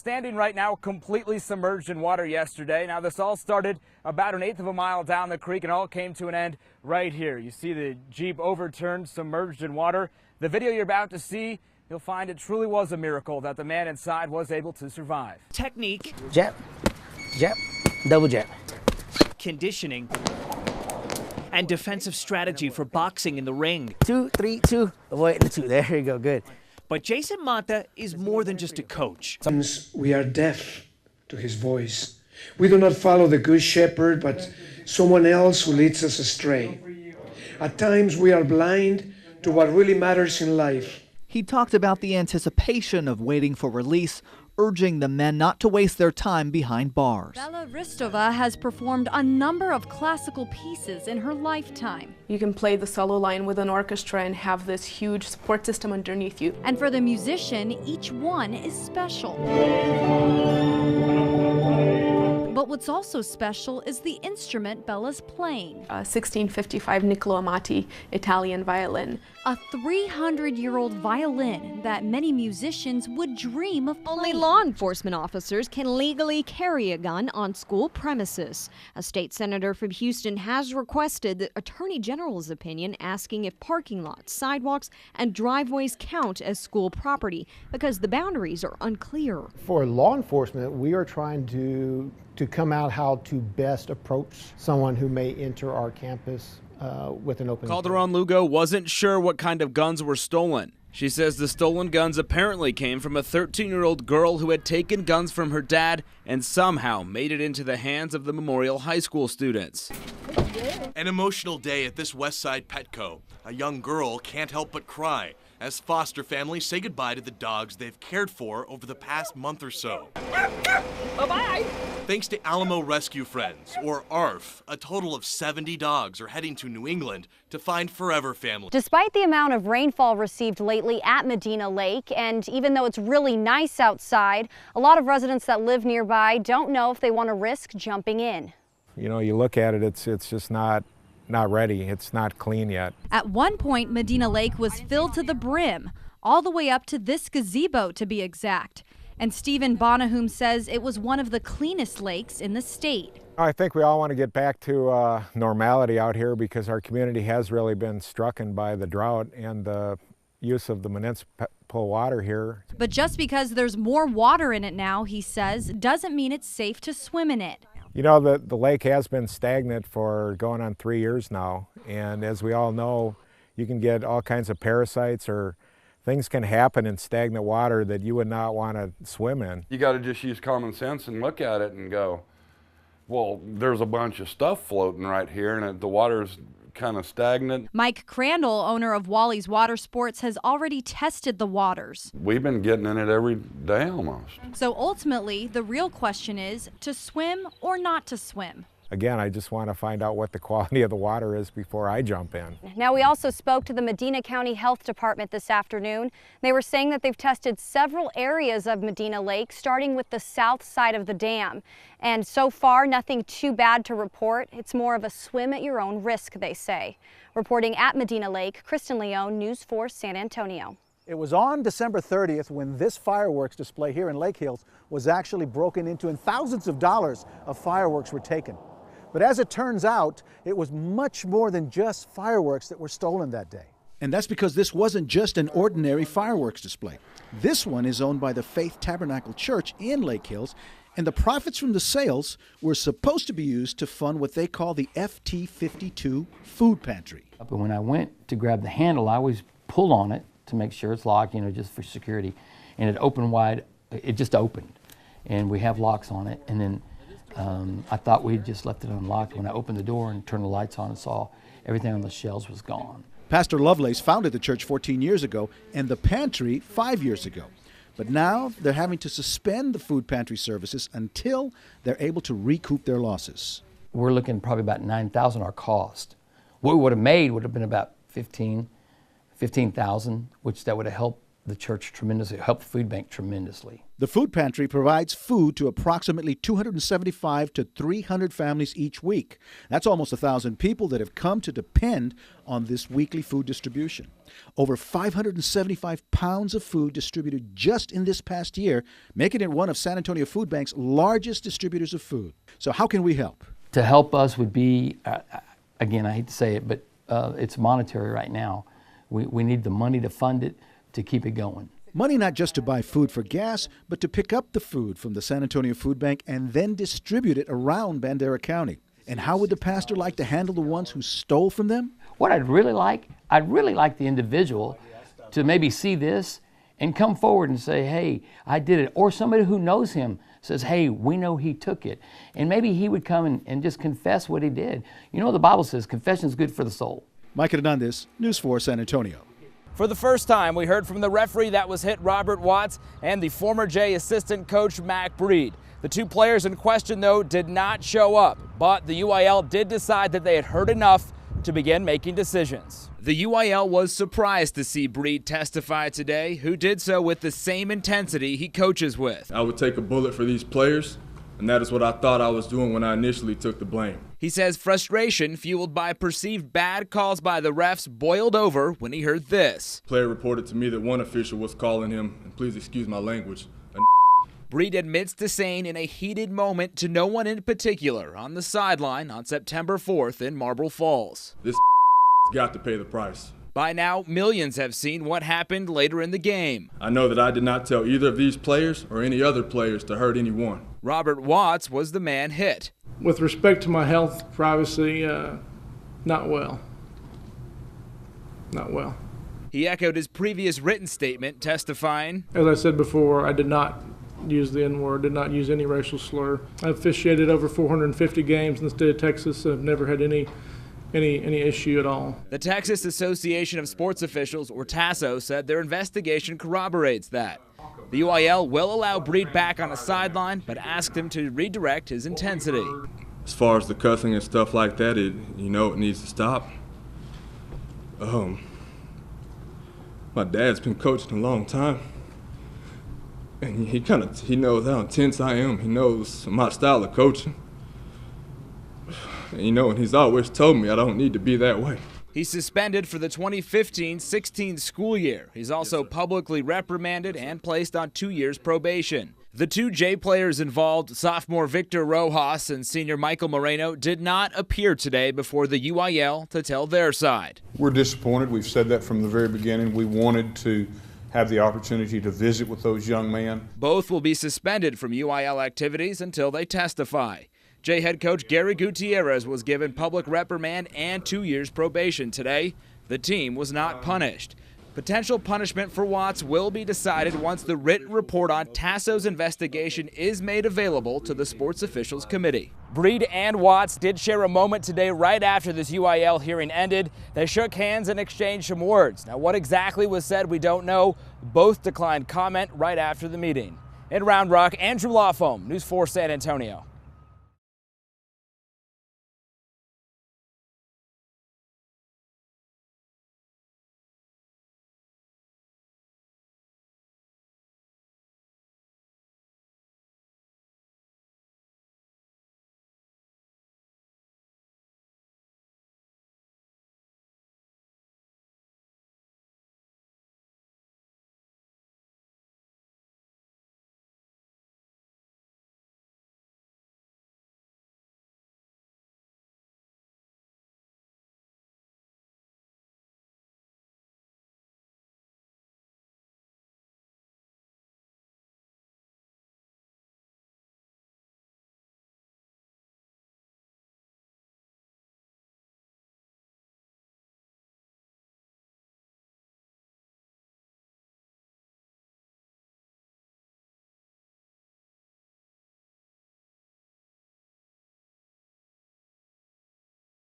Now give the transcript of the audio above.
Standing right now completely submerged in water yesterday. Now this all started about 1/8 of a mile down the creek and all came to an end right here. You see the Jeep overturned, submerged in water. The video you're about to see, you'll find it truly was a miracle that the man inside was able to survive. Technique. Jab, jab, double jab. Conditioning. And defensive strategy for boxing in the ring. 2, 3, 2. Avoid the 2. There you go. Good. But Jason Mata is more than just a coach. Sometimes we are deaf to his voice. We do not follow the good shepherd, but someone else who leads us astray. At times we are blind to what really matters in life. He talked about the anticipation of waiting for release, urging the men not to waste their time behind bars. Bela Ristova has performed a number of classical pieces in her lifetime. You can play the solo line with an orchestra and have this huge support system underneath you. And for the musician, each one is special. But what's also special is the instrument Bella's playing. A 1655 Niccolo Amati Italian violin. A 300-year-old violin that many musicians would dream of playing. Only law enforcement officers can legally carry a gun on school premises. A state senator from Houston has requested the Attorney General's opinion, asking if parking lots, sidewalks, and driveways count as school property because the boundaries are unclear. For law enforcement, we are trying to come out how to best approach someone who may enter our campus with an open Calderon Lugo wasn't sure what kind of guns were stolen. She says the stolen guns apparently came from a 13-year-old girl who had taken guns from her dad and somehow made it into the hands of the Memorial High School students. An emotional day at this Westside Petco. A young girl can't help but cry as foster families say goodbye to the dogs they've cared for over the past month or so. Bye-bye. Thanks to Alamo Rescue Friends, or ARF, a total of 70 dogs are heading to New England to find forever families. Despite the amount of rainfall received lately at Medina Lake, and even though it's really nice outside, a lot of residents that live nearby don't know if they want to risk jumping in. You know, you look at it, it's just not ready. It's not clean yet. At one point, Medina Lake was filled to the brim, all the way up to this gazebo to be exact. And Stephen Bonahum says it was one of the cleanest lakes in the state. I think we all want to get back to normality out here because our community has really been stricken by the drought and the use of the municipal water here. But just because there's more water in it now, he says, doesn't mean it's safe to swim in it. You know, the lake has been stagnant for going on 3 years now, and as we all know, you can get all kinds of parasites or things can happen in stagnant water that you would not want to swim in. You got to just use common sense and look at it and go, well, there's a bunch of stuff floating right here and the water's kind of stagnant. Mike Crandall, owner of Wally's Water Sports, has already tested the waters. We've been getting in it every day almost. So ultimately, the real question is to swim or not to swim. Again, I just want to find out what the quality of the water is before I jump in. Now, we also spoke to the Medina County Health Department this afternoon. They were saying that they've tested several areas of Medina Lake, starting with the south side of the dam. And so far, nothing too bad to report. It's more of a swim at your own risk, they say. Reporting at Medina Lake, Kristen Leone, News 4 San Antonio. It was on December 30th when this fireworks display here in Lake Hills was actually broken into and thousands of dollars of fireworks were taken. But as it turns out, it was much more than just fireworks that were stolen that day. And that's because this wasn't just an ordinary fireworks display. This one is owned by the Faith Tabernacle Church in Lake Hills, and the profits from the sales were supposed to be used to fund what they call the FT52 food pantry. But when I went to grab the handle, I always pull on it to make sure it's locked, you know, just for security. And it opened wide, it just opened. And we have locks on it, and then I thought we just left it unlocked. When I opened the door and turned the lights on and saw everything on the shelves was gone. Pastor Lovelace founded the church 14 years ago and the pantry 5 years ago. But now they're having to suspend the food pantry services until they're able to recoup their losses. We're looking probably about $9,000 our cost. What we would have made would have been about $15,000, which that would have helped the church tremendously, helped the food bank tremendously. The food pantry provides food to approximately 275 to 300 families each week. That's almost 1,000 people that have come to depend on this weekly food distribution. Over 575 pounds of food distributed just in this past year, making it one of San Antonio Food Bank's largest distributors of food. So how can we help? To help us would be, again, I hate to say it, but it's monetary right now. We need the money to fund it, to keep it going. Money not just to buy food for gas, but to pick up the food from the San Antonio Food Bank and then distribute it around Bandera County. And how would the pastor like to handle the ones who stole from them? What I'd really like the individual to maybe see this and come forward and say, hey, I did it. Or somebody who knows him says, hey, we know he took it. And maybe he would come and just confess what he did. You know, the Bible says confession is good for the soul. Mike Hernandez, News 4 San Antonio. For the first time, we heard from the referee that was hit, Robert Watts, and the former Jay assistant coach, Mac Breed. The two players in question, though, did not show up, but the UIL did decide that they had heard enough to begin making decisions. The UIL was surprised to see Breed testify today, who did so with the same intensity he coaches with. I would take a bullet for these players, and that is what I thought I was doing when I initially took the blame. He says frustration fueled by perceived bad calls by the refs boiled over when he heard this. Player reported to me that one official was calling him, and please excuse my language, a Breed admits to saying in a heated moment to no one in particular on the sideline on September 4th in Marble Falls. This got to pay the price. By now, millions have seen what happened later in the game. I know that I did not tell either of these players or any other players to hurt anyone. Robert Watts was the man hit. With respect to my health, privacy, not well. Not well. He echoed his previous written statement, testifying, as I said before, I did not use the N-word, did not use any racial slur. I've officiated over 450 games in the state of Texas and have never had any issue at all. The Texas Association of Sports Officials, or TASO, said their investigation corroborates that. The UIL will allow Breed back on a sideline, but asked him to redirect his intensity. As far as the cussing and stuff like that, it needs to stop. My dad's been coaching a long time, and he knows how intense I am. He knows my style of coaching. And he's always told me I don't need to be that way. He's suspended for the 2015-16 school year. He's also publicly reprimanded and placed on 2 years probation. The two J players involved, sophomore Victor Rojas and senior Michael Moreno, did not appear today before the UIL to tell their side. We're disappointed. We've said that from the very beginning. We wanted to have the opportunity to visit with those young men. Both will be suspended from UIL activities until they testify. Jay head coach Gary Gutierrez was given public reprimand and 2 years probation today. The team was not punished. Potential punishment for Watts will be decided once the written report on TASO's investigation is made available to the Sports Officials Committee. Breed and Watts did share a moment today right after this UIL hearing ended. They shook hands and exchanged some words. Now, what exactly was said, we don't know. Both declined comment right after the meeting. In Round Rock, Andrew Lawfoam, News 4 San Antonio.